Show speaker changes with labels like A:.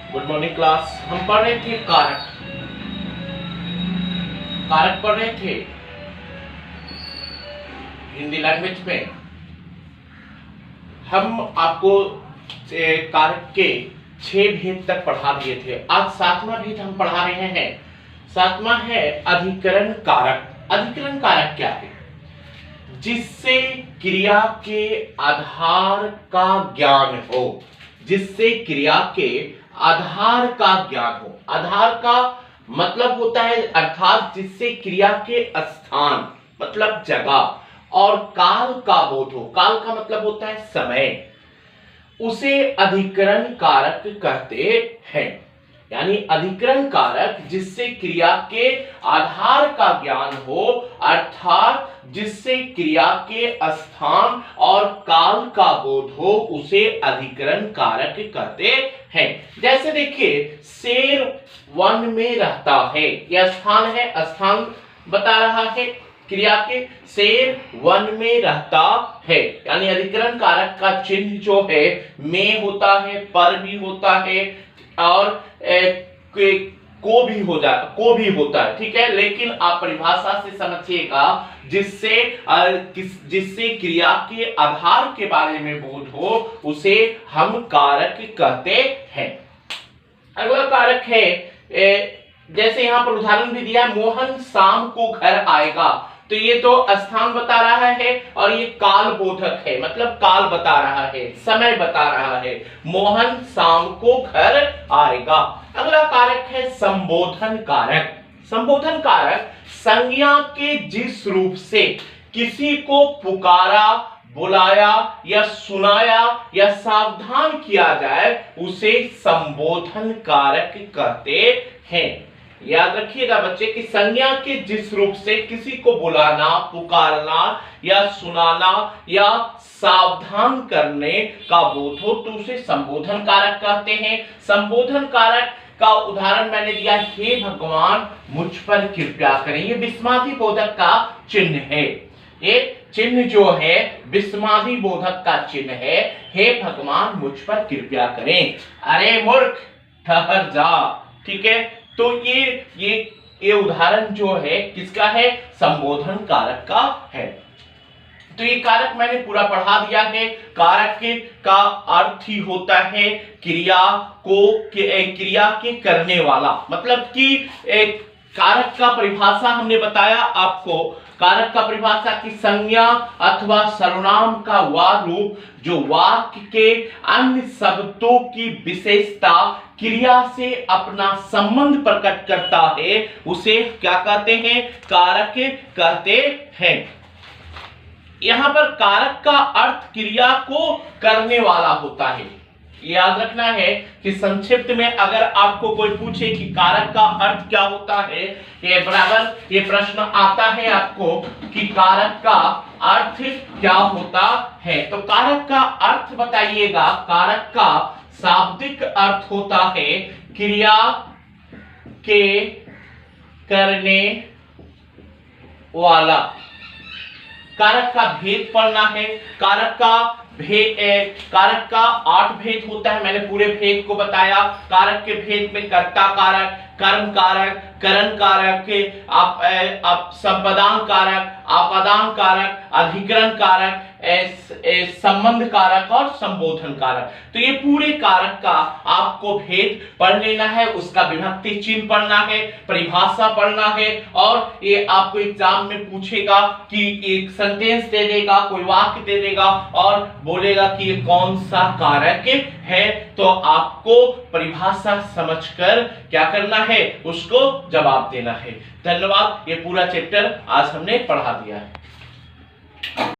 A: Good morning class. हम पढ़ रहे थे कारक। कारक पढ़ रहे थे हिंदी लैंग्वेज में। हम आपको कारक के 6 भेद तक पढ़ा दिए थे। आज 7वां भेद हम पढ़ा रहे हैं। 7वां है अधिकरण कारक। अधिकरण कारक क्या है? जिससे क्रिया के आधार का ज्ञान हो। जिससे क्रिया के आधार का ज्ञान हो। आधार का मतलब होता है अर्थात जिससे क्रिया के स्थान मतलब जगह और काल का बोध हो। काल का मतलब होता है समय। उसे अधिकरण कारक कहते हैं। यानी अधिकरण कारक जिससे क्रिया के आधार का ज्ञान हो अर्थात जिससे क्रिया के स्थान और काल का बोध हो उसे अधिकरण कारक कहते हैं। जैसे देखिए शेर वन में रहता है। यह स्थान है, स्थान बता रहा है क्रिया के। शेर वन में रहता है यानी अधिकरण कारक का चिन्ह जो है में होता है, पर भी होता है और को भी होता है। ठीक है, लेकिन आप परिभाषा से समझिएगा जिससे क्रिया के आधार के बारे में बोध हो उसे हम कारक कहते हैं। अगला कारक है जैसे यहां पर उदाहरण भी दिया है, मोहन शाम को घर आएगा। तो ये तो स्थान बता रहा है और ये काल बोधक है, मतलब काल बता रहा है, समय बता रहा है। मोहन शाम को घर आएगा। अगला कारक है संबोधन कारक। संबोधन कारक संज्ञा के जिस रूप से किसी को पुकारा, बुलाया या सुनाया या सावधान किया जाए उसे संबोधन कारक कहते हैं। याद रखिएगा बच्चे कि संज्ञा के जिस रूप से किसी को बुलाना, पुकारना या सुनाना या सावधान करने का बोध हो तो उसे संबोधन कारक कहते हैं। संबोधन कारक का उदाहरण मैंने दिया, हे भगवान मुझ पर कृपया करें। ये विस्मादि बोधक का चिन्ह है। ये चिन्ह जो है विस्मादि बोधक का चिन्ह है, हे भगवान मुझ पर कृपया करें। अरे मूर्ख ठहर जा। ठीक है, तो ये उदाहरण जो है किसका है? संबोधन कारक का है। तो ये कारक मैंने पूरा पढ़ा दिया है। कारक का अर्थ ही होता है क्रिया के करने वाला। मतलब कि कारक का परिभाषा हमने बताया आपको। कारक का परिभाषा की संज्ञा अथवा सर्वनाम का वह रूप जो वाक्य के अन्य शब्दों की विशेषता क्रिया से अपना संबंध प्रकट करता है उसे क्या कहते हैं? कारक कहते हैं। यहां पर कारक का अर्थ क्रिया को करने वाला होता है। याद रखना है कि संक्षिप्त में अगर आपको कोई पूछे कि कारक का अर्थ क्या होता है, ये प्रश्न आता है आपको कि कारक का अर्थ क्या होता है, तो कारक का अर्थ बताइएगा। कारक का शाब्दिक अर्थ होता है क्रिया के करने वाला। कारक का भेद पढ़ना है। कारक का 8 भेद होता है। मैंने पूरे भेद को बताया। कारक के भेद में कर्ता कारक, कर्म कारक, करण कारक, आप संपदान कारक, आपादान कारक, अधिकरण कारक, संबंध कारक और संबोधन कारक। तो ये पूरे कारक का आपको भेद पढ़ लेना है, उसका विभक्ति चिन्ह पढ़ना है, परिभाषा पढ़ना है और ये आपको एग्जाम में पूछेगा कि एक सेंटेंस दे देगा, कोई वाक्य दे देगा और बोलेगा कि ये कौन सा कारक है। तो आपको परिभाषा समझकर क्या करना है? उसको जवाब देना है। धन्यवाद। ये पूरा चैप्टर आज हमने पढ़ा दिया है।